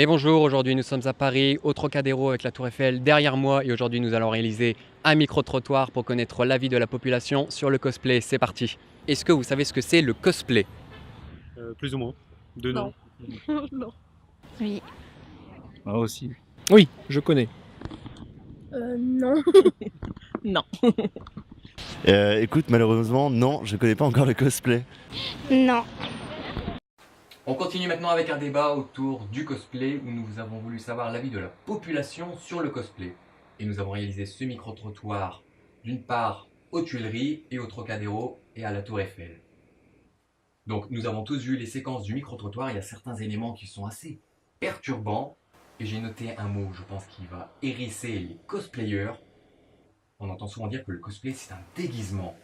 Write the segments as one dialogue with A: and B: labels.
A: Et bonjour, aujourd'hui nous sommes à Paris, au Trocadéro avec la Tour Eiffel derrière moi et aujourd'hui nous allons réaliser un micro-trottoir pour connaître l'avis de la population sur le cosplay. C'est parti. Est-ce que vous savez ce que c'est le cosplay?
B: Plus ou moins. Deux
C: Non.
B: noms.
C: Non.
D: Oui.
E: Ah aussi.
B: Oui, je connais.
C: Non. Non.
E: Écoute, malheureusement, non, je connais pas encore le cosplay.
D: Non.
A: On continue maintenant avec un débat autour du cosplay où nous avons voulu savoir l'avis de la population sur le cosplay. Et nous avons réalisé ce micro-trottoir d'une part aux Tuileries et au Trocadéro et à la Tour Eiffel. Donc nous avons tous vu les séquences du micro-trottoir, il y a certains éléments qui sont assez perturbants. Et j'ai noté un mot, je pense, qui va hérisser les cosplayers. On entend souvent dire que le cosplay c'est un déguisement.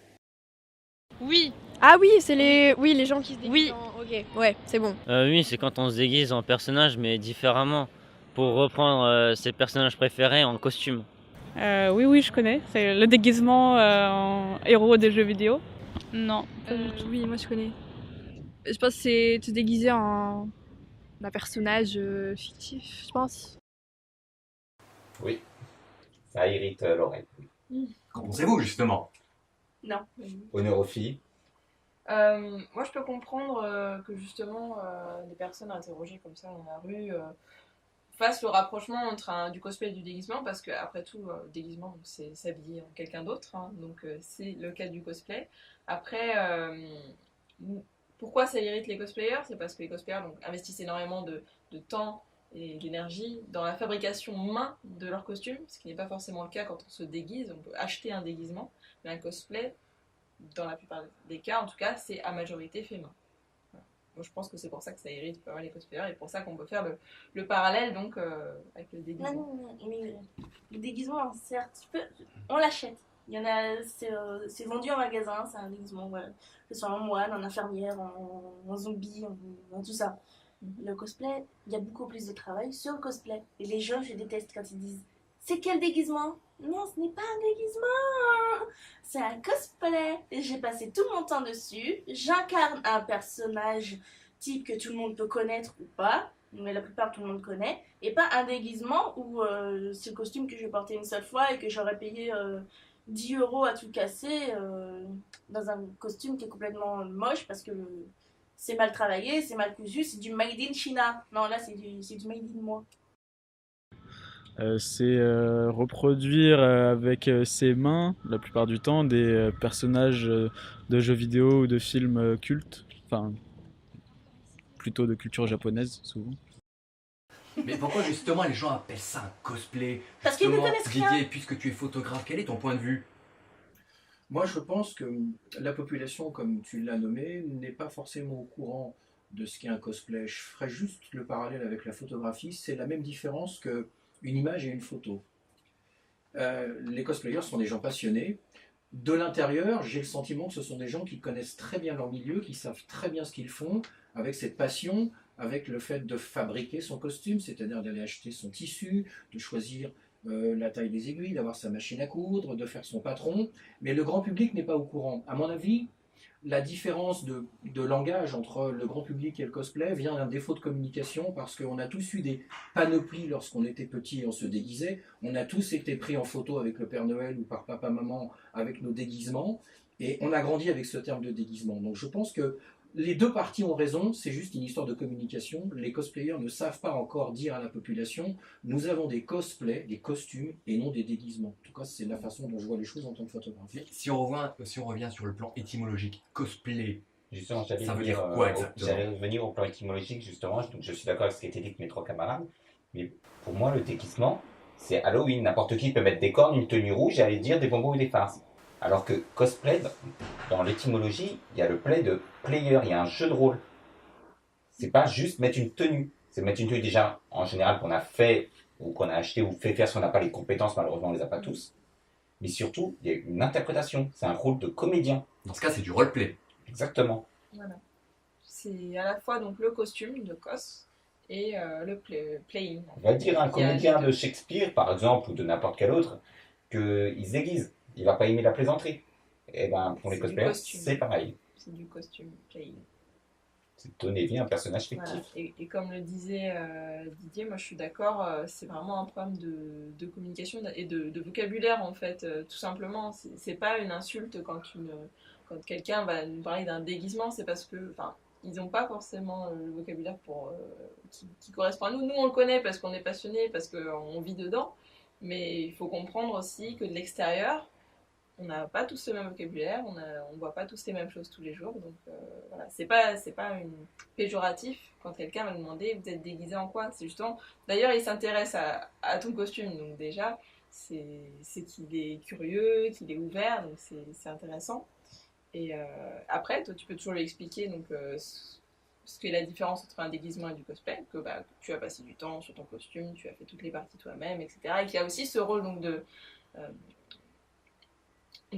F: Oui,
C: Ah oui, c'est les gens qui se déguisent.
F: Oui.
C: Ok, ouais, c'est bon.
G: Oui, c'est quand on se déguise en personnage, mais différemment, pour reprendre ses personnages préférés en costume.
H: Oui, je connais. C'est le déguisement en héros des jeux vidéo.
F: non.
C: Oui, moi je connais. Je pense que c'est te déguiser en un personnage fictif, je pense.
I: Oui, ça irrite l'oreille.
A: Qu'en pensez-vous justement?
J: Non.
I: Honneur aux filles.
J: Moi, je peux comprendre que justement des personnes interrogées comme ça dans la rue fassent le rapprochement entre du cosplay et du déguisement, parce que après tout, le déguisement, c'est s'habiller en quelqu'un d'autre, hein, donc c'est le cas du cosplay. Après, pourquoi ça irrite les cosplayers? C'est parce que les cosplayers donc, investissent énormément de temps et d'énergie dans la fabrication main de leur costume, ce qui n'est pas forcément le cas quand on se déguise. On peut acheter un déguisement, mais un cosplay, dans la plupart des cas, en tout cas, c'est à majorité fait main. Voilà. Moi, je pense que c'est pour ça que ça irrite pas mal les cosplayers et pour ça qu'on peut faire le parallèle donc avec le déguisement.
D: Non, mais le déguisement, certes, on l'achète. Il y en a, c'est vendu en magasin, c'est un déguisement, voilà. Que ce soit en moine, en infirmière, en zombie, en tout ça. Le cosplay, il y a beaucoup plus de travail sur le cosplay. Et les gens, je déteste quand ils disent c'est quel déguisement? Non, ce n'est pas un déguisement, c'est un cosplay. J'ai passé tout mon temps dessus. J'incarne un personnage type que tout le monde peut connaître ou pas, mais la plupart tout le monde connaît, et pas un déguisement où c'est le costume que je vais porter une seule fois et que j'aurais payé 10 euros à tout casser dans un costume qui est complètement moche parce que c'est mal travaillé, c'est mal cousu, c'est du made in China. Non, là c'est du made in moi.
E: C'est reproduire avec ses mains, la plupart du temps, des personnages de jeux vidéo ou de films cultes. Enfin, plutôt de culture japonaise, souvent.
A: Mais pourquoi justement les gens appellent ça un cosplay?
D: Parce qu'ils ne
A: Justement,
D: connaissent rien.
A: Didier, puisque tu es photographe, quel est ton point de vue?
K: Moi, je pense que la population, comme tu l'as nommé, n'est pas forcément au courant de ce qu'est un cosplay. Je ferai juste le parallèle avec la photographie. C'est la même différence qu'une image et une photo. Les cosplayers sont des gens passionnés. De l'intérieur, j'ai le sentiment que ce sont des gens qui connaissent très bien leur milieu, qui savent très bien ce qu'ils font, avec cette passion, avec le fait de fabriquer son costume, c'est-à-dire d'aller acheter son tissu, de choisir la taille des aiguilles, d'avoir sa machine à coudre, de faire son patron. Mais le grand public n'est pas au courant. À mon avis, la différence de langage entre le grand public et le cosplay vient d'un défaut de communication, parce qu'on a tous eu des panoplies lorsqu'on était petit et on se déguisait. On a tous été pris en photo avec le Père Noël ou par papa-maman avec nos déguisements. Et on a grandi avec ce terme de déguisement. Donc je pense que les deux parties ont raison, c'est juste une histoire de communication. Les cosplayers ne savent pas encore dire à la population « nous avons des cosplays, des costumes et non des déguisements ». En tout cas, c'est la façon dont je vois les choses en tant que photographe.
A: Si on revient sur le plan étymologique, cosplay,
I: Justement,
A: ça veut dire quoi exactement?
I: j'allais revenir au plan étymologique, justement. Donc, je suis d'accord avec ce qui a été dit de mes trois camarades. Mais pour moi, le déguisement, c'est Halloween. N'importe qui peut mettre des cornes, une tenue rouge et aller dire des bonbons ou des farces. Alors que cosplay, dans l'étymologie, il y a le play de player, il y a un jeu de rôle. C'est pas juste mettre une tenue. C'est mettre une tenue déjà, en général, qu'on a fait, ou qu'on a acheté, ou fait faire si on n'a pas les compétences, malheureusement on les a pas tous. Mais surtout, il y a une interprétation. C'est un rôle de comédien.
A: Dans ce cas, c'est du roleplay.
I: Exactement.
J: Voilà. C'est à la fois donc le costume de cos et le playing.
I: On va dire un
J: Il y a
I: comédien
J: les deux.
I: de Shakespeare, par exemple, ou de n'importe quel autre, qu'il se déguise. Il va pas aimer la plaisanterie. Et ben pour les
J: C'est du
I: cosplayers,
J: costume.
I: c'est pareil.
J: C'est du costume playing.
I: C'est donner vie à un personnage fictif.
J: Voilà. Et comme le disait Didier, moi je suis d'accord, c'est vraiment un problème de communication et de vocabulaire en fait, tout simplement. C'est pas une insulte quand quelqu'un va nous parler d'un déguisement, c'est parce que, enfin, ils n'ont pas forcément le vocabulaire qui correspond à nous. Nous on le connaît parce qu'on est passionné, parce qu'on vit dedans, mais il faut comprendre aussi que de l'extérieur, on n'a pas tous le même vocabulaire, on ne voit pas tous les mêmes choses tous les jours, donc voilà, c'est pas une péjoratif quand quelqu'un va nous demander vous êtes déguisé en quoi, c'est justement, d'ailleurs il s'intéresse à ton costume, donc déjà c'est qu'il est curieux, qu'il est ouvert, donc c'est intéressant. Et après, toi tu peux toujours lui expliquer donc, ce qu'est la différence entre un déguisement et du cosplay, que tu as passé du temps sur ton costume, tu as fait toutes les parties toi-même, etc. Et qu'il y a aussi ce rôle donc de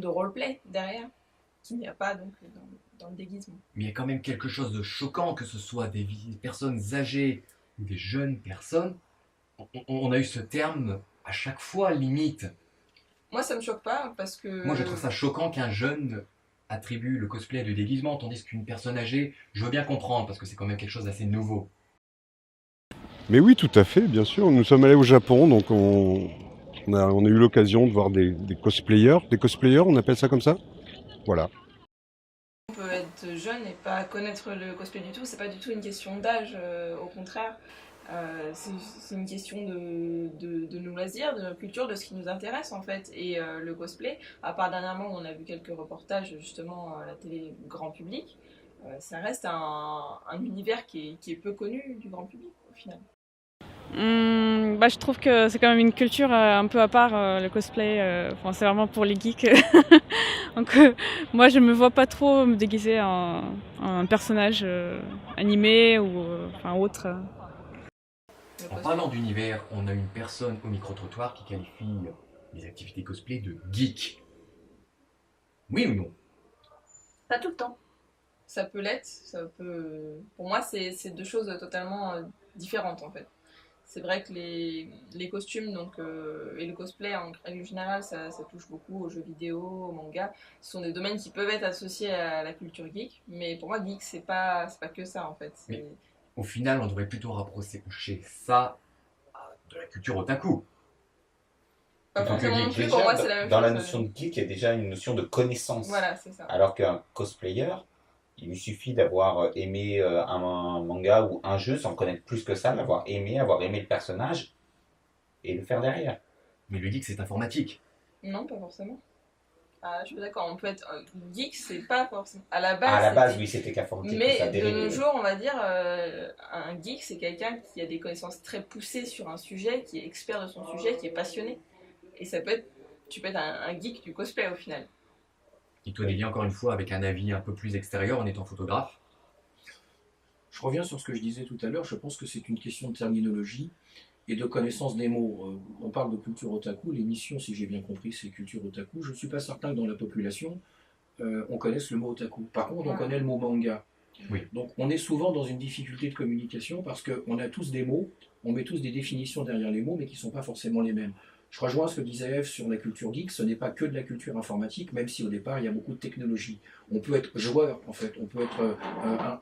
J: roleplay derrière, qu'il n'y a pas donc dans le déguisement.
A: Mais il y a quand même quelque chose de choquant, que ce soit des personnes âgées ou des jeunes personnes. On a eu ce terme à chaque fois, limite.
J: Moi, ça me choque pas, parce que...
A: Moi, je trouve ça choquant qu'un jeune attribue le cosplay de déguisement, tandis qu'une personne âgée, je veux bien comprendre, parce que c'est quand même quelque chose d'assez nouveau.
L: Mais oui, tout à fait, bien sûr. Nous sommes allés au Japon, donc on a eu l'occasion de voir des cosplayers. Des cosplayers, on appelle ça comme ça? Voilà.
J: On peut être jeune et pas connaître le cosplay du tout, c'est pas du tout une question d'âge, au contraire. C'est une question de nos loisirs, de notre culture, de ce qui nous intéresse en fait. Et le cosplay, à part dernièrement où on a vu quelques reportages justement à la télé grand public, ça reste un univers qui est peu connu du grand public au final.
H: Je trouve que c'est quand même une culture un peu à part, le cosplay. C'est vraiment pour les geeks. Donc moi je me vois pas trop me déguiser en un personnage animé ou autre.
A: En parlant d'univers, on a une personne au micro-trottoir qui qualifie les activités cosplay de geek. Oui ou non?
D: Pas tout le temps.
J: Ça peut l'être, pour moi c'est deux choses totalement différentes en fait. C'est vrai que les costumes donc, et le cosplay en règle générale, ça touche beaucoup aux jeux vidéo, aux mangas. Ce sont des domaines qui peuvent être associés à la culture geek, mais pour moi geek c'est pas que ça en fait.
A: Mais au final, on devrait plutôt rapprocher ça de la culture otaku.
J: Pas forcément non plus, pour moi c'est la même chose.
I: Dans la notion de geek, il y a déjà une notion de connaissance.
J: Voilà, c'est ça.
I: Alors qu'un cosplayer, il lui suffit d'avoir aimé un manga ou un jeu sans connaître plus que ça, avoir aimé le personnage et le faire derrière.
A: Mais le geek, c'est informatique.
J: Non, pas forcément. Ah, je suis d'accord, on peut être geek, c'est pas forcément. À la
I: base, oui, c'était qu'informatique.
J: Mais de nos jours, on va dire, un geek, c'est quelqu'un qui a des connaissances très poussées sur un sujet, qui est expert de son sujet, qui est passionné. Et tu peux être un geek du cosplay au final.
A: Et toi, Délia, encore une fois, avec un avis un peu plus extérieur en étant photographe?
K: Je reviens sur ce que je disais tout à l'heure, je pense que c'est une question de terminologie et de connaissance des mots. On parle de culture otaku, l'émission, si j'ai bien compris, c'est culture otaku. Je ne suis pas certain que dans la population, on connaisse le mot otaku. Par contre, on connaît le mot manga.
A: Oui.
K: Donc on est souvent dans une difficulté de communication parce qu'on a tous des mots, on met tous des définitions derrière les mots, mais qui ne sont pas forcément les mêmes. Je rejoins ce que disait Eve sur la culture geek, ce n'est pas que de la culture informatique, même si au départ il y a beaucoup de technologie. On peut être joueur en fait, on peut être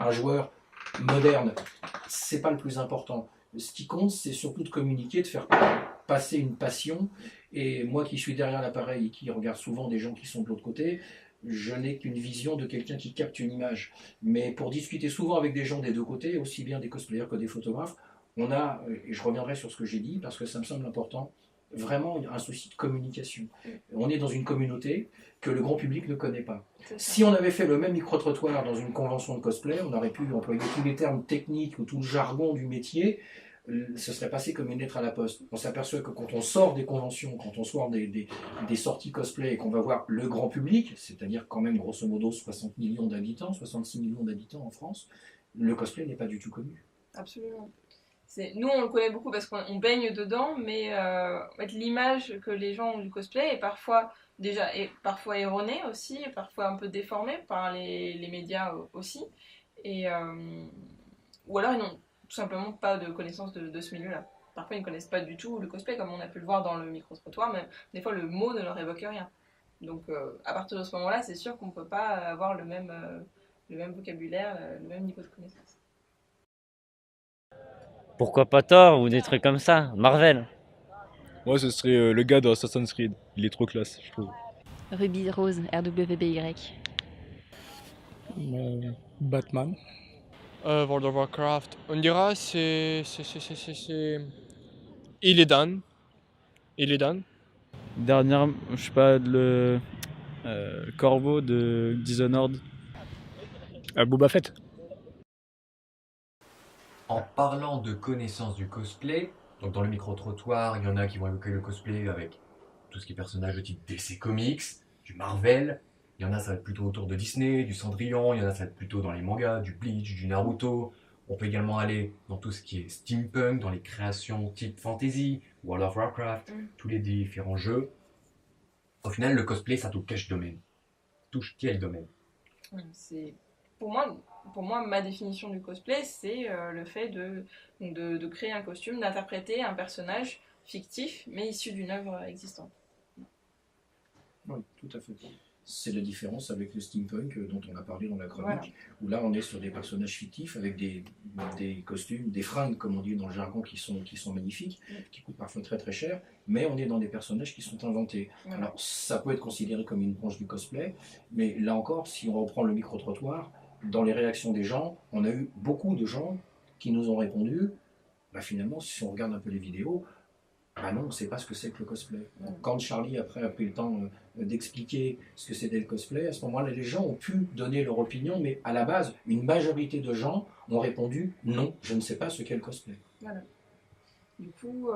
K: un joueur moderne, c'est pas le plus important. Ce qui compte, c'est surtout de communiquer, de faire passer une passion. Et moi qui suis derrière l'appareil et qui regarde souvent des gens qui sont de l'autre côté, je n'ai qu'une vision de quelqu'un qui capte une image. Mais pour discuter souvent avec des gens des deux côtés, aussi bien des cosplayers que des photographes, on a, et je reviendrai sur ce que j'ai dit parce que ça me semble important, vraiment un souci de communication. On est dans une communauté que le grand public ne connaît pas. Si on avait fait le même micro-trottoir dans une convention de cosplay, on aurait pu employer tous les termes techniques ou tout le jargon du métier, ce serait passé comme une lettre à la poste. On s'aperçoit que quand on sort des conventions, quand on sort des sorties cosplay et qu'on va voir le grand public, c'est-à-dire quand même grosso modo 60 millions d'habitants, 66 millions d'habitants en France, le cosplay n'est pas du tout connu.
J: Absolument. Nous, on le connaît beaucoup parce qu'on baigne dedans, mais l'image que les gens ont du cosplay est parfois erronée aussi, et parfois un peu déformée par les médias aussi. Ou alors ils n'ont tout simplement pas de connaissance de ce milieu-là. Parfois ils ne connaissent pas du tout le cosplay, comme on a pu le voir dans le micro-trottoir, mais des fois le mot ne leur évoque rien. Donc à partir de ce moment-là, c'est sûr qu'on ne peut pas avoir le même vocabulaire, le même niveau de connaissance.
G: Pourquoi pas Thor ou des trucs comme ça, Marvel.
B: Moi, ce serait le gars de Assassin's Creed. Il est trop classe, je trouve.
M: Ruby Rose, RWBY.
N: Batman. World of Warcraft. On dira c'est Illidan. Illidan.
E: Dernière, je sais pas, le Corbeau de Dishonored.
B: Boba Fett.
A: En parlant de connaissance du cosplay, donc dans le micro-trottoir, il y en a qui vont évoquer le cosplay avec tout ce qui est personnage de type DC Comics, du Marvel. Il y en a, ça va être plutôt autour de Disney, du Cendrillon. Il y en a, ça va être plutôt dans les mangas, du Bleach, du Naruto. On peut également aller dans tout ce qui est steampunk, dans les créations type fantasy, World of Warcraft, tous les différents jeux. Au final, le cosplay, ça touche quel domaine? Touche quel domaine?
J: Pour moi, ma définition du cosplay, c'est le fait de créer un costume, d'interpréter un personnage fictif, mais issu d'une œuvre existante.
K: Oui, tout à fait. C'est la différence avec le steampunk dont on a parlé dans la chronique, où là on est sur des personnages fictifs avec des costumes, des fringues comme on dit dans le jargon qui sont magnifiques, qui coûtent parfois très très cher, mais on est dans des personnages qui sont inventés. Alors ça peut être considéré comme une branche du cosplay, mais là encore, si on reprend le micro-trottoir, dans les réactions des gens, on a eu beaucoup de gens qui nous ont répondu, bah finalement si on regarde un peu les vidéos, bah non, on ne sait pas ce que c'est que le cosplay. Donc, quand Charlie après a pris le temps d'expliquer ce que c'était le cosplay, à ce moment-là, les gens ont pu donner leur opinion, mais à la base, une majorité de gens ont répondu « Non, je ne sais pas ce qu'est le cosplay ».
J: Voilà. Du coup,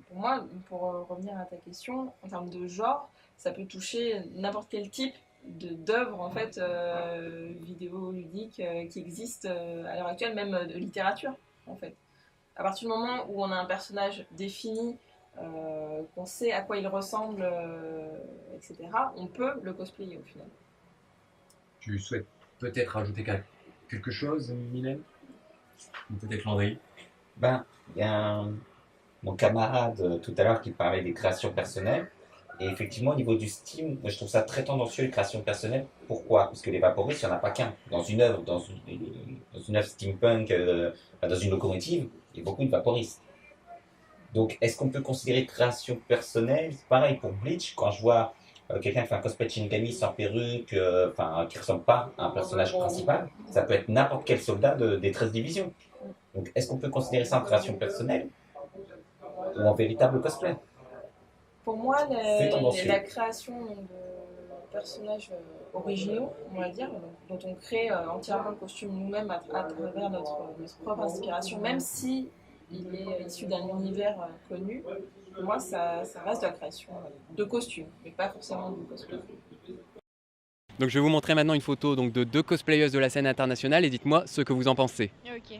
J: pour moi, pour revenir à ta question, en termes de genre, ça peut toucher n'importe quel type d'œuvre en fait, vidéoludique qui existe à l'heure actuelle, même de littérature en fait. À partir du moment où on a un personnage défini, qu'on sait à quoi il ressemble, etc., on peut le cosplayer au final.
A: Tu souhaites peut-être rajouter quelque chose, Mylène? Ou peut-être Landry?
I: Ben, il y a mon camarade tout à l'heure qui parlait des créations personnelles. Et effectivement, au niveau du Steam, je trouve ça très tendancieux, les créations personnelles. Pourquoi? Parce que les vaporistes, il n'y en a pas qu'un. Dans une œuvre, dans une œuvre steampunk, dans une locomotive, il y a beaucoup de vaporistes. Donc, est-ce qu'on peut considérer création personnelle? C'est pareil pour Bleach, quand je vois quelqu'un qui fait un cosplay de Shinigami sans perruque, qui ne ressemble pas à un personnage principal, ça peut être n'importe quel soldat des 13 divisions. Donc, est-ce qu'on peut considérer ça en création personnelle ou en véritable cosplay?
J: Pour moi, la création de personnages originaux, on va dire, dont on crée entièrement le costume nous-mêmes à travers notre propre inspiration, même si il est issu d'un univers connu, pour moi ça reste de la création de costumes, mais pas forcément de cosplay.
O: Donc je vais vous montrer maintenant une photo donc, de 2 cosplayeuses de la scène internationale et dites-moi ce que vous en pensez.
C: Ok.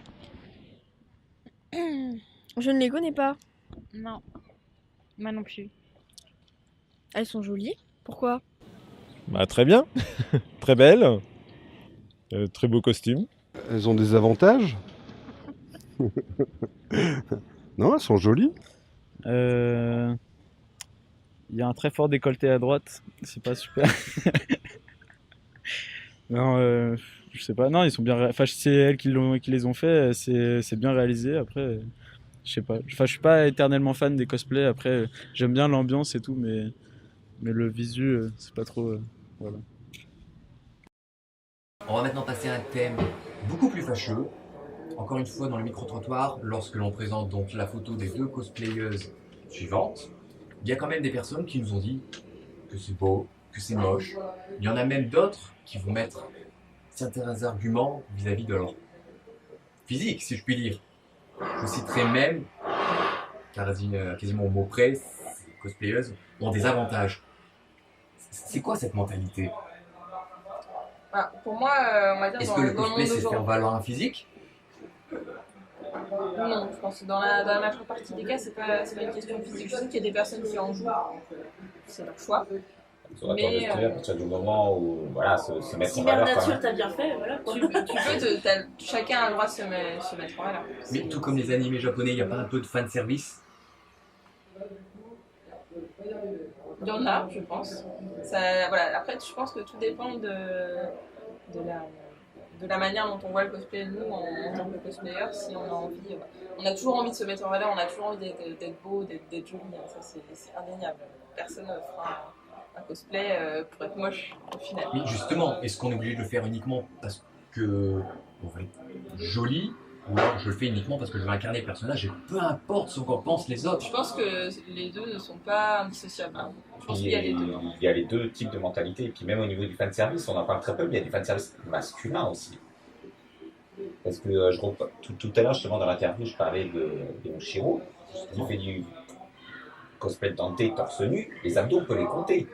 C: Je ne les connais pas.
F: Non, moi non plus.
C: Elles sont jolies. Pourquoi?
P: Bah, très bien, très belles, très beau costume.
L: Elles ont des avantages? Non, elles sont jolies.
E: Il y a un très fort décolleté à droite, c'est pas super. Non, je sais pas. Non, ils sont bien. Enfin, c'est elles qui les ont fait. C'est bien réalisé. Après, je sais pas. Enfin, je suis pas éternellement fan des cosplays. Après, j'aime bien l'ambiance et tout, mais le visu, c'est pas trop. Voilà.
A: On va maintenant passer à un thème beaucoup plus fâcheux. Encore une fois, dans le micro-trottoir, lorsque l'on présente donc la photo des 2 cosplayeuses suivantes, il y a quand même des personnes qui nous ont dit que c'est beau, que c'est moche. Il y en a même d'autres qui vont mettre certains arguments vis-à-vis de leur physique, si je puis dire. Je citerai même, quasiment au mot près, ces cosplayeuses ont des avantages. C'est quoi cette mentalité?
J: Pour moi, on va dire
A: est-ce
J: dans
A: que le
J: le monde
A: cosplay, c'est faire
J: d'aujourd'hui.
A: valoir un physique?
J: Non, je pense que dans la majeure partie des cas, c'est pas une question physique. Je sais qu'il y a des personnes qui en jouent, c'est leur choix.
I: Sur la tour de à partir du moment où voilà, se mettre
D: Si
I: en
D: Mère
I: valeur.
D: Nature t'a bien fait, voilà.
J: Chacun a le droit de se mettre en valeur.
A: Mais tout comme les animés japonais, il n'y a pas un peu de fanservice?
J: Il y en a, je pense. Ça, voilà. Après, je pense que tout dépend de de la manière dont on voit le cosplay, nous, en tant que cosplayer, si on a envie. On a toujours envie de se mettre en valeur, on a toujours envie d'être beau, d'être joli, hein, ça c'est indéniable. Personne ne fera un cosplay pour être moche au final.
A: Mais justement, est-ce qu'on est obligé de le faire uniquement parce que on va être joli, ou alors je le fais uniquement parce que je veux incarner le personnage et peu importe ce qu'en pensent les autres?
J: Je pense que les deux ne sont pas indissociables. Hein. Je pense qu'il y a les deux.
I: Il y a les deux types de mentalités. Et puis même au niveau du fanservice, on en parle très peu, mais il y a du fanservice masculin aussi. Parce que tout à l'heure, justement, dans l'interview, je parlais de Moshiro, qui fait du cosplay de Dante torse nu. Les abdos, on peut les compter.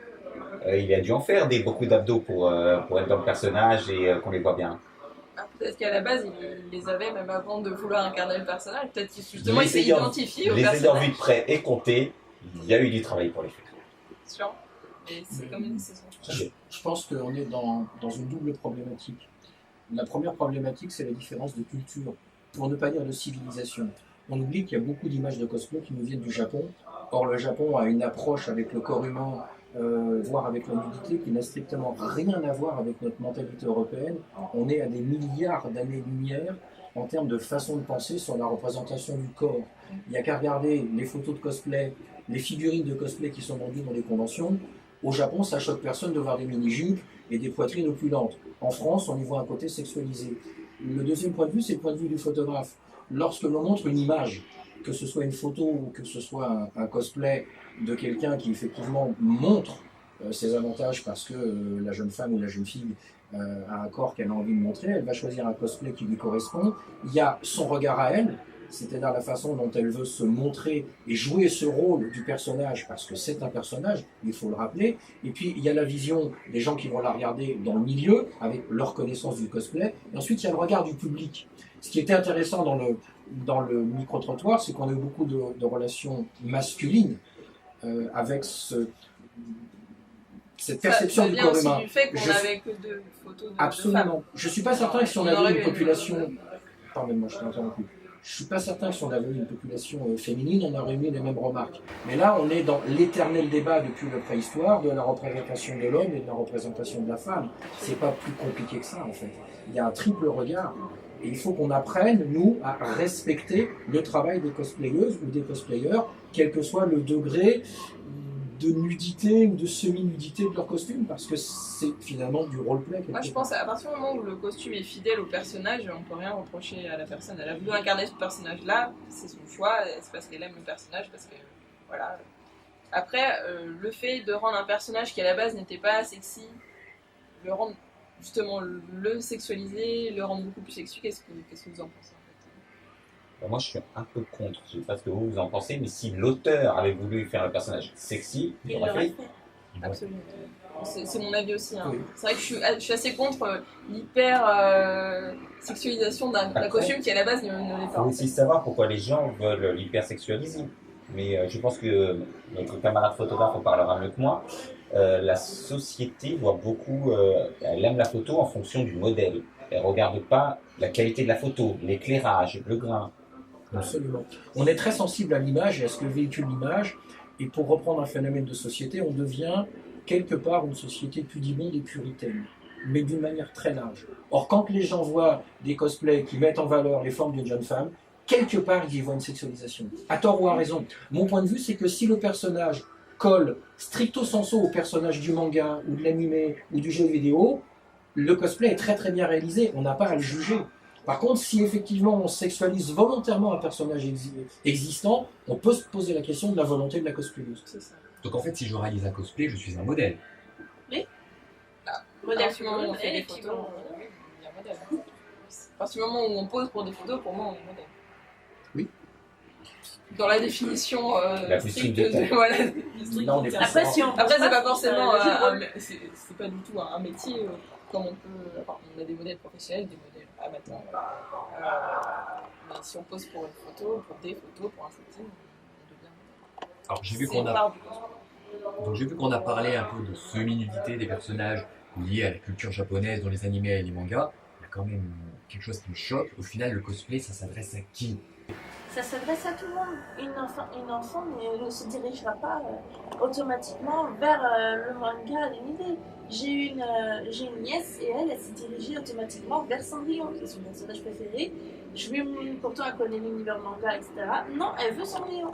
I: Il a dû en faire beaucoup d'abdos pour être dans le personnage et qu'on les voit bien.
J: Ah, peut-être qu'à la base, il les avait même avant de vouloir incarner le personnage. Peut-être qu'il justement il s'est identifié au personnage.
I: Les ayant vus de près et comptés, il y a eu du travail pour les faire.
J: Sûr. Mais c'est comme une saison.
K: Je pense qu'on est dans une double problématique. La première problématique, c'est la différence de culture, pour ne pas dire de civilisation. On oublie qu'il y a beaucoup d'images de cosplay qui nous viennent du Japon. Or, le Japon a une approche avec le corps humain, voire avec la nudité, qui n'a strictement rien à voir avec notre mentalité européenne. On est à des milliards d'années-lumière en termes de façon de penser sur la représentation du corps. Il n'y a qu'à regarder les photos de cosplay, les figurines de cosplay qui sont vendues dans les conventions. Au Japon, ça choque personne de voir des mini-jupes et des poitrines opulentes. En France, on y voit un côté sexualisé. Le deuxième point de vue, c'est le point de vue du photographe. Lorsque l'on montre une image, que ce soit une photo ou que ce soit un cosplay de quelqu'un qui effectivement montre ses avantages parce que la jeune femme ou la jeune fille a un corps qu'elle a envie de montrer, elle va choisir un cosplay qui lui correspond. Il y a son regard à elle, c'est-à-dire la façon dont elle veut se montrer et jouer ce rôle du personnage, parce que c'est un personnage, il faut le rappeler. Et puis il y a la vision des gens qui vont la regarder dans le milieu, avec leur connaissance du cosplay. Et ensuite il y a le regard du public. Ce qui était intéressant dans le micro-trottoir, c'est qu'on a eu beaucoup de relations masculines avec cette perception du corps humain.
J: Du fait qu'on n'avait que deux photos de
K: Absolument.
J: femmes.
K: Je suis pas certain que si on avait une population... Pardonnez-moi, je t'ai interrompu. Je suis pas certain que si on avait une population féminine, on aurait eu les mêmes remarques. Mais là, on est dans l'éternel débat depuis la préhistoire de la représentation de l'homme et de la représentation de la femme. C'est pas plus compliqué que ça, en fait. Il y a un triple regard. Et il faut qu'on apprenne, nous, à respecter le travail des cosplayeuses ou des cosplayers, quel que soit le degré de nudité ou de semi-nudité de leur costume, parce que c'est finalement du roleplay.
J: Moi je pense à partir du moment où le costume est fidèle au personnage, on peut rien reprocher à la personne. Elle a voulu incarner ce personnage-là, c'est son choix, c'est parce qu'elle aime le personnage, parce que voilà. Après, le fait de rendre un personnage qui à la base n'était pas sexy, le rendre justement le sexualiser, le rendre beaucoup plus sexy, qu'est-ce que vous en pensez?
I: Moi, je suis un peu contre. Je ne sais pas ce que vous en pensez, mais si l'auteur avait voulu faire un personnage sexy, il aurait fait.
J: Absolument. C'est mon avis aussi. Hein. Oui. C'est vrai que je suis assez contre l'hyper sexualisation d'un costume qui à la base ne l'est pas.
I: Il faut aussi savoir pourquoi les gens veulent l'hyper-sexualiser. Mais je pense que notre camarade photographe en parlera mieux que moi. La société voit beaucoup, elle aime la photo en fonction du modèle. Elle ne regarde pas la qualité de la photo, l'éclairage, le grain.
K: Absolument. On est très sensible à l'image et à ce que véhicule l'image. Et pour reprendre un phénomène de société, on devient quelque part une société pudibonde et puritaine, mais d'une manière très large. Or, quand les gens voient des cosplays qui mettent en valeur les formes d'une jeune femme, quelque part, ils y voient une sexualisation. À tort ou à raison. Mon point de vue, c'est que si le personnage colle stricto sensu au personnage du manga, ou de l'animé, ou du jeu vidéo, le cosplay est très très bien réalisé, on n'a pas à le juger. Par contre, si effectivement on sexualise volontairement un personnage existant, on peut se poser la question de la volonté de la cosplayeuse.
A: Donc en fait, si je réalise un cosplay, je suis un modèle.
J: Oui. Modèle, du moment où on fait des photos, il y a un modèle. À partir du moment où on pose pour des photos, pour moi, on est modèle.
K: Oui.
J: Dans la définition
I: la plus stricte de
J: voilà.
D: Après, si on
J: Après, c'est pas forcément c'est pas du tout un métier comme on peut. Enfin, on a des modèles professionnels, des modèles amateurs. Mais si on pose pour une photo, pour des photos, pour un shooting, on devient.
A: Alors j'ai vu qu'on a parlé un peu de semi-nudité des personnages liés à la culture japonaise dans les animés et les mangas. Il y a quand même quelque chose qui me choque. Au final, le cosplay, ça s'adresse à qui?
D: Ça s'adresse à tout le monde. Une enfant ne se dirigera pas automatiquement vers le manga animé. J'ai une nièce et elle s'est dirigée automatiquement vers Cendrillon, qui est son personnage préféré. Pourtant elle connaît l'univers manga, etc. Non, elle veut Cendrillon.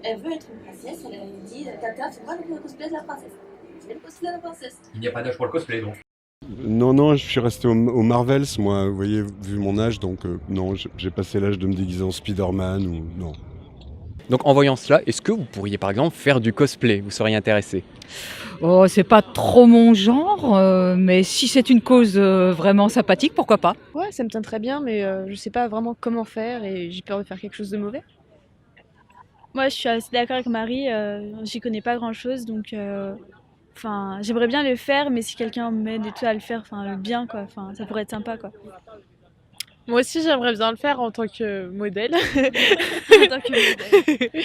D: Elle veut être une princesse. Elle a dit Tata, fais-moi le cosplay de la princesse. Fais le cosplay de la princesse.
A: Il n'y a pas d'âge pour le cosplay donc.
L: Non, je suis resté au Marvels, moi, vous voyez, vu mon âge, donc non, j'ai passé l'âge de me déguiser en Spider-Man ou non.
O: Donc en voyant cela, est-ce que vous pourriez par exemple faire du cosplay? Vous seriez intéressé?
Q: Oh, c'est pas trop mon genre, mais si c'est une cause vraiment sympathique, pourquoi pas?
R: Ouais, ça me tient très bien, mais je sais pas vraiment comment faire et j'ai peur de faire quelque chose de mauvais.
C: Moi, je suis assez d'accord avec Marie, j'y connais pas grand-chose, donc j'aimerais bien le faire, mais si quelqu'un m'aide et tout à le faire, bien, quoi, ça pourrait être sympa, quoi.
S: Moi aussi, j'aimerais bien le faire en tant que modèle.
C: En tant que modèle.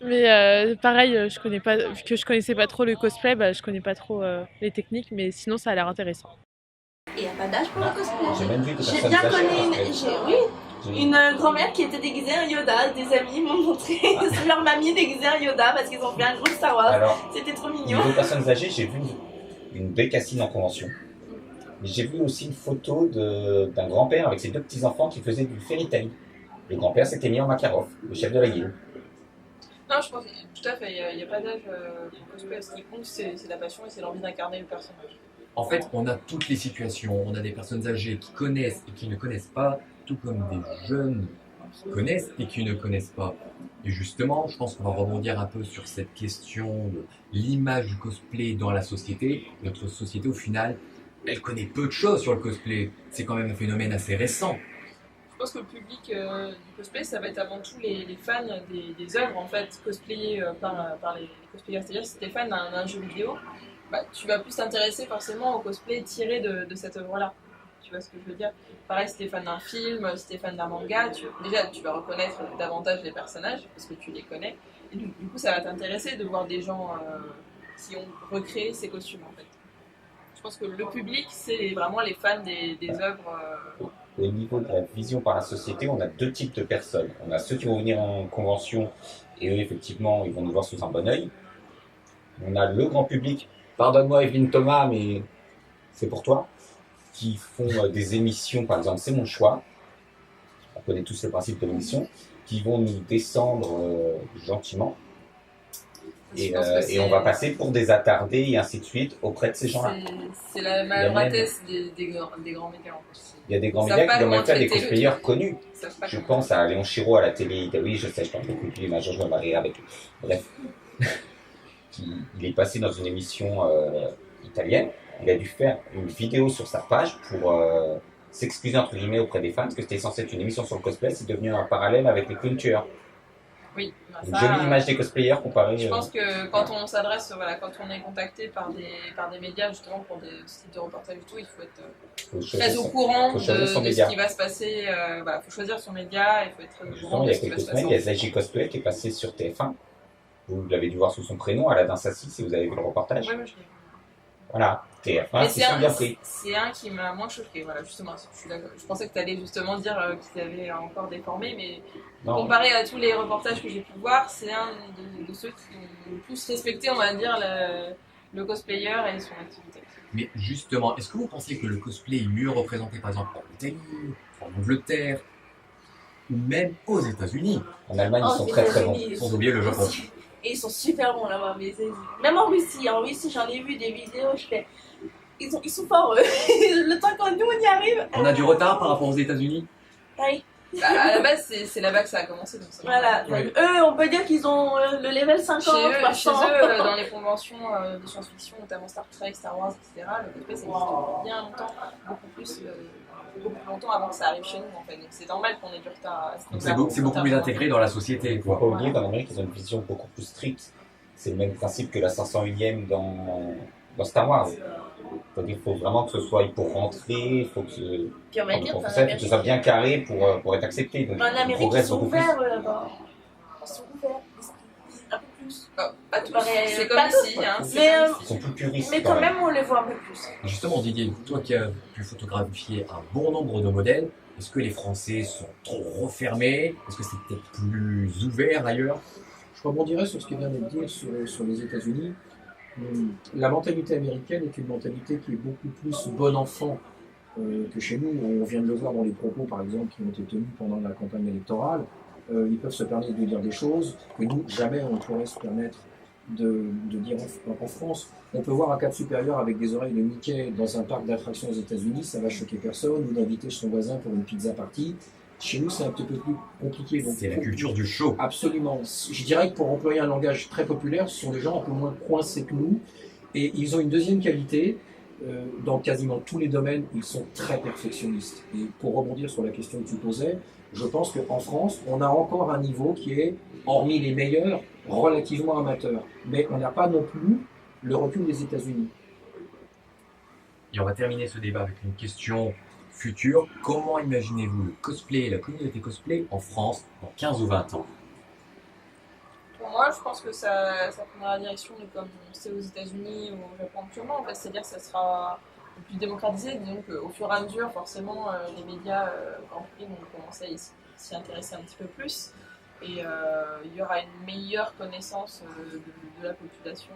S: Mais pareil, je connais pas, vu que je connaissais pas trop le cosplay, je connais pas trop les techniques, mais sinon ça a l'air intéressant.
D: Il n'y a pas d'âge pour le cosplay.
I: J'ai même vu que
D: J'ai
I: personne
D: bien
I: sache.
D: connu une grand-mère qui était déguisée en Yoda. Des amis m'ont montré leur mamie déguisée en Yoda parce qu'ils ont fait un groupe Star Wars.
I: Alors,
D: c'était trop mignon.
I: Niveau personnes âgées, j'ai vu une bécassine en convention. Mais j'ai vu aussi une photo d'un grand-père avec ses 2 petits-enfants qui faisaient du fairy tail. Le grand-père s'était mis en Makarov, le chef de la guilde.
J: Non, je pense tout à fait, il n'y a pas d'âge pour le cosplay. Ce qui compte, c'est la passion et c'est l'envie d'incarner le personnage.
A: En fait, on a toutes les situations. On a des personnes âgées qui connaissent et qui ne connaissent pas, tout comme des jeunes qui connaissent et qui ne connaissent pas. Et justement, je pense qu'on va rebondir un peu sur cette question de l'image du cosplay dans la société. Notre société, au final, elle connaît peu de choses sur le cosplay. C'est quand même un phénomène assez récent.
J: Je pense que le public du cosplay, ça va être avant tout les fans des œuvres en fait, cosplayées par les cosplayers. C'est-à-dire si tu es fan d'un jeu vidéo, tu vas plus t'intéresser forcément au cosplay tiré de cette œuvre-là. Tu vois ce que je veux dire? Pareil, si tu es fan d'un film, si tu es fan d'un manga, déjà tu vas reconnaître davantage les personnages parce que tu les connais. Et du coup, ça va t'intéresser de voir des gens qui ont recréé ces costumes en fait. Je pense que le public, c'est vraiment les fans des œuvres.
I: Au niveau de la vision par la société, on a 2 types de personnes. On a ceux qui vont venir en convention et eux, effectivement, ils vont nous voir sous un bon œil. On a le grand public, pardonne-moi Evelyne Thomas, mais c'est pour toi, qui font des émissions, par exemple, c'est mon choix. On connaît tous le principe de l'émission, qui vont nous descendre gentiment. Et on va passer pour des attardés et ainsi de suite auprès de ces gens-là.
J: C'est la maladresse des grands médias en plus.
I: Il y a des grands médias qui vont même faire des cosplayers connus. Je pense à Léon Chiro à la télé. Oui, je sais, je parle beaucoup de lui, mais je me marierai avec lui. Bref. Il est passé dans une émission italienne. Il a dû faire une vidéo sur sa page pour s'excuser entre guillemets auprès des fans parce que c'était censé être une émission sur le cosplay. C'est devenu un parallèle avec les clowns tueurs.
J: Oui,
I: une jolie image des cosplayers comparée.
J: Je pense que quand on s'adresse, quand on est contacté par des médias justement pour des sites de reportage et tout, il faut être très au courant de ce qui va se passer. Il faut choisir son média, il faut être au courant de ce qui va se passer.
I: Il y a Zaji Cosplay qui est passé sur TF1. Vous l'avez dû voir sous son prénom, Aladdin Sassi, si vous avez vu le reportage.
J: Oui, moi je l'ai vu.
I: Voilà, TF1, c'est bien pris.
J: C'est un qui m'a moins choqué, voilà, justement. Je pensais que tu allais justement dire qu'ils avaient encore déformé, mais non. Comparé à tous les reportages que j'ai pu voir, c'est un de ceux qui ont le plus respecté, on va dire, le cosplayer et son activité.
A: Mais justement, est-ce que vous pensez que le cosplay est mieux représenté par exemple en Italie, en Angleterre, ou même aux États-Unis?
I: En Allemagne, ils sont très très bons.
A: Sans oublier le Japon.
D: Et ils sont super bons là-bas, mais même en Russie, j'en ai vu des vidéos, ils sont forts eux. Le temps quand nous on y arrive.
A: On a du retard par rapport aux États-Unis.
D: Oui.
J: À la base, c'est là-bas que ça a commencé. Donc
D: voilà, oui. Eux, on peut dire qu'ils ont le level 50,
J: chez eux, dans les conventions de science-fiction, notamment Star Trek, Star Wars, etc., le cosplay, ça existe depuis bien longtemps, beaucoup plus longtemps avant que ça arrive chez nous, en fait. Donc c'est normal qu'on ait du retard.
A: C'est beaucoup plus intégré dans la société.
I: Il ne faut pas oublier qu'en Amérique, ils ont une vision beaucoup plus stricte. C'est le même principe que la 501e dans Star Wars. C'est-à-dire qu'il faut vraiment que ce soit pour rentrer, il faut que ce soit bien carré pour être accepté. Donc,
D: en Amérique, ils sont ouverts là-bas. Ils sont ouverts. Un peu plus.
J: Pas tous, c'est comme ici.
I: Ils sont plus puristes.
D: Mais quand même, on les voit un peu plus.
A: Justement, Didier, toi qui as pu photographier un bon nombre de modèles, Est-ce que les Français sont trop refermés? Est-ce que c'est peut-être plus ouvert ailleurs?
K: Je rebondirais sur ce que vient de dire sur les États-Unis. La mentalité américaine est une mentalité qui est beaucoup plus bon enfant que chez nous. On vient de le voir dans les propos, par exemple, qui ont été tenus pendant la campagne électorale. Ils peuvent se permettre de dire des choses que nous, jamais on ne pourrait se permettre de dire en France. On peut voir un Cap Supérieur avec des oreilles de Mickey dans un parc d'attractions aux États-Unis, ça va choquer personne, ou d'inviter son voisin pour une pizza party. Chez nous, c'est un petit peu plus compliqué.
A: C'est la culture du show.
K: Absolument. Je dirais que pour employer un langage très populaire, ce sont des gens un peu moins coincés que nous. Et ils ont une deuxième qualité. Dans quasiment tous les domaines, ils sont très perfectionnistes. Et pour rebondir sur la question que tu posais, je pense qu'en France, on a encore un niveau qui est, hormis les meilleurs, relativement amateur. Mais on n'a pas non plus le recul des États-Unis.
A: Et on va terminer ce débat avec une question future. Comment imaginez-vous le cosplay et la communauté cosplay en France dans 15 ou 20 ans?
J: Pour moi, je pense que ça prendra la direction de comme c'est aux États-Unis ou au Japon actuellement. En fait, c'est-à-dire que ça sera plus démocratisé. Disons qu'au fur et à mesure, forcément, les médias en prix vont commencer à s'y intéresser un petit peu plus. Et il y aura une meilleure connaissance de la population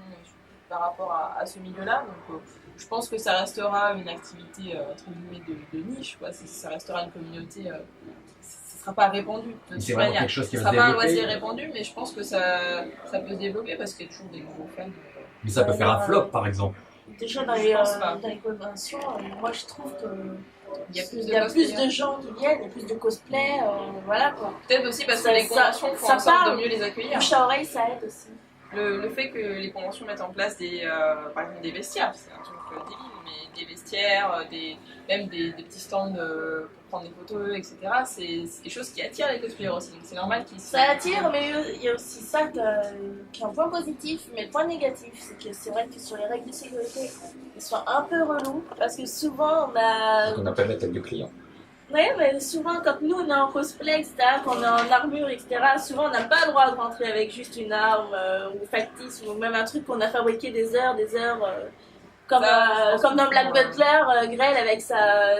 J: par rapport à ce milieu-là. Donc, je pense que ça restera une activité entre guillemets de niche, quoi. Ça restera une communauté. Ce ne sera pas répandu.
A: C'est vraiment quelque chose qui va se
J: développer. Ce sera pas un loisir
A: développer.
J: répandu, mais je pense que ça peut se développer parce qu'il y a toujours des gros fans.
A: Mais ça peut faire un flop, par exemple.
D: Déjà dans les conventions, moi je trouve que
J: il y a
D: plus de gens qui viennent, il y a plus de cosplay, voilà quoi.
J: Peut-être aussi parce que les conventions font en sorte de mieux les accueillir.
D: Bouche à oreille, ça aide aussi.
J: Le fait que les conventions mettent en place par exemple des vestiaires, c'est un truc débile, mais des vestiaires, même des petits stands pour prendre des photos, etc. C'est des choses qui attirent les cosplayers aussi, donc c'est normal qu'ils
D: Ça attire, mais il y a aussi ça qui est un point positif, mais le point négatif, c'est que c'est vrai que sur les règles de sécurité, ils sont un peu relous, parce que souvent on a...
I: On n'a pas la tête du client.
D: Oui, mais souvent quand nous on est en cosplay, etc., qu'on est en armure, etc., souvent on n'a pas le droit de rentrer avec juste une arme ou factice, ou même un truc qu'on a fabriqué des heures, comme dans Black Butler, Grell avec sa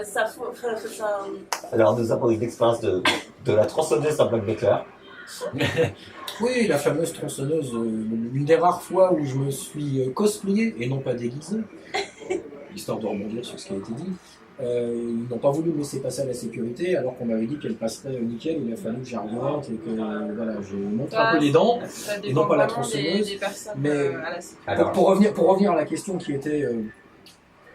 I: Alors nous avons une expérience de la tronçonneuse dans Black Butler.
K: Oui, la fameuse tronçonneuse, une des rares fois où je me suis cosplayé et non pas déguisé, histoire de rebondir sur ce qui a été dit. Ils n'ont pas voulu me laisser passer à la sécurité alors qu'on m'avait dit qu'elle passerait nickel. Il a fallu que j'argumente et que voilà, je montre un peu les dents et non pas la tronçonneuse. Mais pour revenir à la question qui était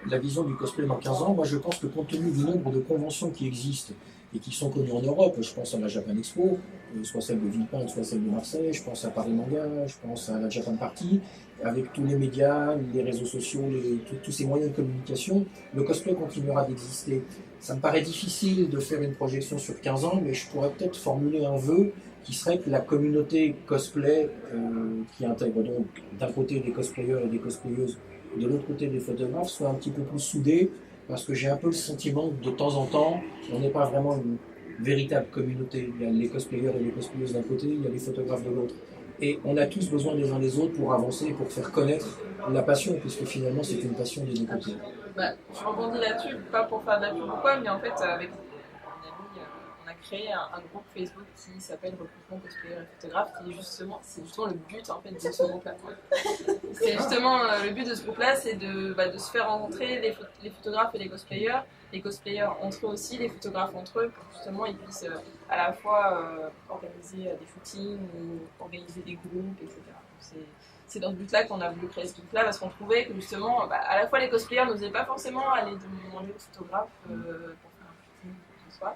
K: la vision du cosplay dans 15 ans, moi je pense que compte tenu du nombre de conventions qui existent et qui sont connues en Europe, je pense à la Japan Expo, soit celle de Villepinte, soit celle de Marseille, je pense à Paris Manga, je pense à la Japan Party, avec tous les médias, les réseaux sociaux, tous ces moyens de communication, le cosplay continuera d'exister. Ça me paraît difficile de faire une projection sur 15 ans, mais je pourrais peut-être formuler un vœu qui serait que la communauté cosplay, qui intègre donc d'un côté des cosplayers et des cosplayeuses, de l'autre côté des photographes, soit un petit peu plus soudée, parce que j'ai un peu le sentiment que de temps en temps, on n'est pas vraiment une véritable communauté. Il y a les cosplayers et les cosplayeuses d'un côté, il y a les photographes de l'autre. Et on a tous besoin les uns des autres pour avancer et pour faire connaître la passion, puisque finalement c'est une passion des deux côtés.
J: Je rebondis là-dessus, pas pour faire de la pub ou quoi, mais en fait, avec mon ami, on a créé un groupe Facebook qui s'appelle Recrutement Cosplayer et Photographe, qui est justement, c'est justement le but en fait de ce groupe-là. C'est justement le but de ce groupe-là, c'est de se faire rencontrer les photographes et les cosplayers entre eux aussi, les photographes entre eux, pour justement ils puissent à la fois organiser des shootings ou organiser des groupes, etc. C'est dans ce but-là qu'on a voulu créer ce groupe-là, parce qu'on trouvait que justement, à la fois les cosplayers n'osaient pas forcément aller demander aux photographes pour faire un shooting ou quoi que ce soit,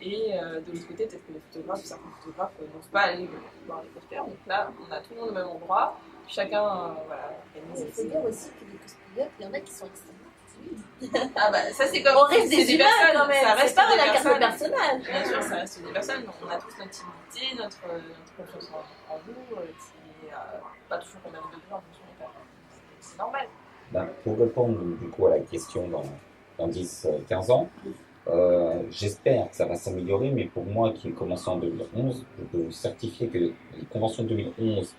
J: et de l'autre côté, peut-être que les photographes, certains photographes n'osent pas aller voir les cosplayers, donc là, on a tout le monde au même endroit, chacun organise.
D: Il faut dire aussi que les cosplayers, il y en a qui sont extrêmement timides.
J: Ah bah ça c'est comme
D: on reste
J: c'est
D: des humains
J: personnes,
D: quand même,
J: ça reste
D: c'est pas
J: des
D: la carte de
J: personnes.
D: personnage.
J: Bien sûr, ça reste des personnes, donc on a tous notre timidité, notre confiance en vous, qui n'est pas toujours au même degré en fonction des personnes. C'est normal.
I: Pour répondre du coup à la question dans 10-15 ans, j'espère que ça va s'améliorer, mais pour moi qui ai commencé en 2011, je peux vous certifier que les conventions de 2011,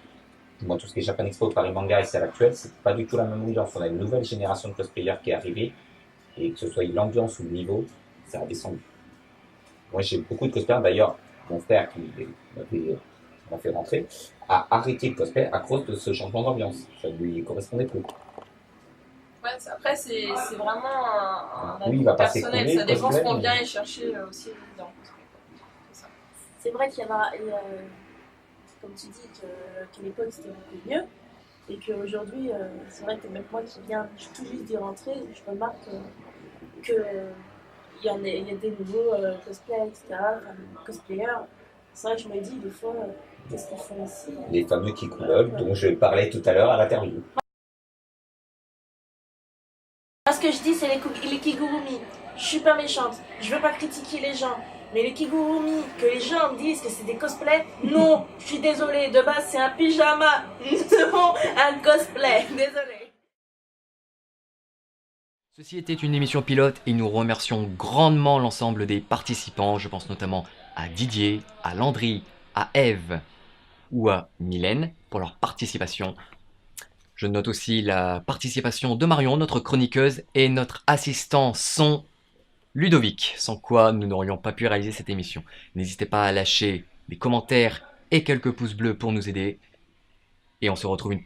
I: moi tout ce qui est Japan Expo, Paris Manga et celle actuelle, c'est pas du tout la même ambiance. On a une nouvelle génération de cosplayers qui est arrivée, et que ce soit l'ambiance ou le niveau, ça a descendu. Moi, j'ai beaucoup de cosplayers. D'ailleurs, mon frère, qui m'a fait rentrer, a arrêté le cosplay à cause de ce changement d'ambiance. Ça lui correspondait plus.
J: Ouais, après, c'est vraiment un
I: Oui, il
J: avis
I: va pas
J: personnel.
I: s'écouler,
J: Ça dépend ce
I: cosplay,
J: qu'on
I: mais-
J: vient y chercher aussi dans le cosplay.
D: C'est vrai qu'il y en a, comme tu dis, qu'à l'époque c'était beaucoup mieux. Et qu'aujourd'hui, c'est vrai que même moi qui viens tout juste d'y rentrer, je remarque qu'il y a des nouveaux cosplays, etc., enfin, cosplayers. C'est vrai que je me dis des fois, qu'est-ce qu'ils font ici?
I: Les fameux kikoulol dont je parlais tout à l'heure à l'interview.
D: Moi, ce que je dis, c'est les kigurumi. Je suis pas méchante, je veux pas critiquer les gens. Mais les kigurumi, que les gens me disent que c'est des cosplays, non, je suis désolée, de base c'est un pyjama, non, un cosplay, désolée.
A: Ceci était une émission pilote et nous remercions grandement l'ensemble des participants. Je pense notamment à Didier, à Landry, à Eve ou à Mylène pour leur participation. Je note aussi la participation de Marion, notre chroniqueuse, et notre assistant son Ludovic, sans quoi nous n'aurions pas pu réaliser cette émission. N'hésitez pas à lâcher des commentaires et quelques pouces bleus pour nous aider. Et on se retrouve une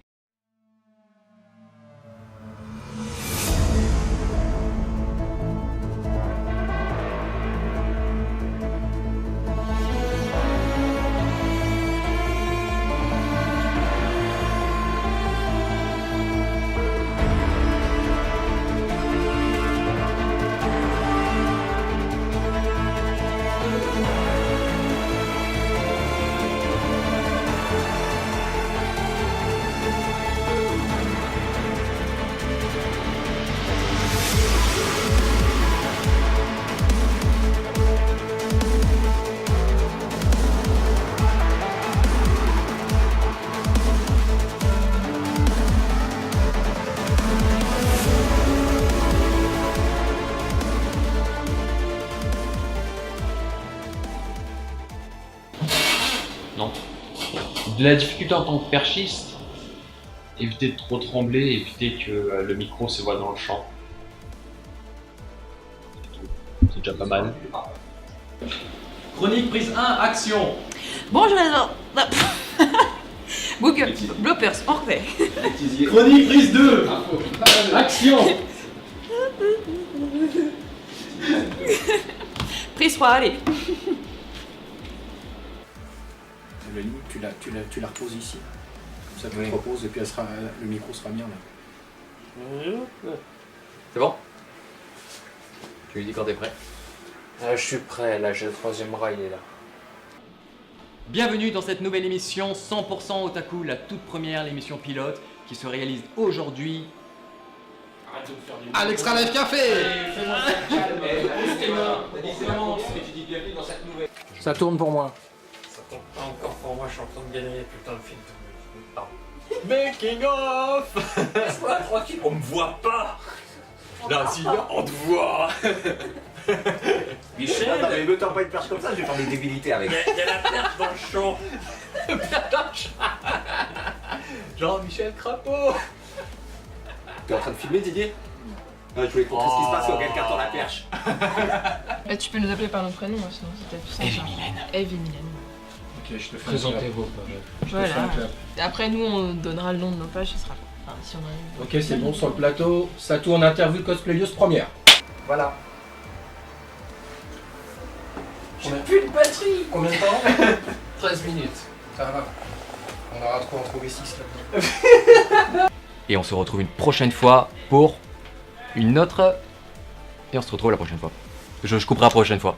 T: Non. De la difficulté en tant que perchiste, éviter de trop trembler, éviter que le micro se voit dans le champ. C'est tout. C'est déjà pas mal. Chronique prise 1, action.
U: Bonjour les gens. Google, bloopers, on refait.
T: Chronique prise 2, action.
U: Prise 3, allez.
K: La ligne, tu la reposes ici. Comme ça, tu te reposes et puis le micro sera bien là.
A: C'est bon? Tu lui dis quand t'es prêt?
V: Je suis prêt, là j'ai le troisième bras, il est là.
A: Bienvenue dans cette nouvelle émission 100% Otaku, la toute première, l'émission pilote qui se réalise aujourd'hui à l'Extra Life Café.
K: Ça tourne pour moi.
V: Ça tombe pas encore pour moi, je suis en train de gagner, putain le film. Pardon.
A: Making of.
V: Laisse-moi tranquille, on me voit pas.
A: Là, si, on te voit.
V: Michel.
I: Attends, mais me tends pas une perche comme ça, je vais faire des débilités avec.
V: Il y a la perche dans le champ.
A: Jean-Michel Crapaud.
I: T'es en train de filmer, Didier? Je voulais te montrer ce qui se passe quand quelqu'un tend la perche.
J: Tu peux nous appeler par notre prénom, sinon c'était plus simple.
A: Eve et Mylène.
J: Eve et Mylène.
K: Ok, je te fais
V: Présentez-vous.
J: Voilà. Et après, nous, on donnera le nom de nos pages, ce sera bon. Enfin, si on arrive.
K: Ok, c'est bon, sur le plateau, ça tourne interview cosplayeuse première. Voilà.
J: J'ai plus de batterie.
K: Combien de temps?
V: 13 minutes.
K: Ça va. On aura trop en trouvé 6 là-dedans.
A: Et on se retrouve une prochaine fois pour une autre... Et on se retrouve la prochaine fois. Je couperai la prochaine fois.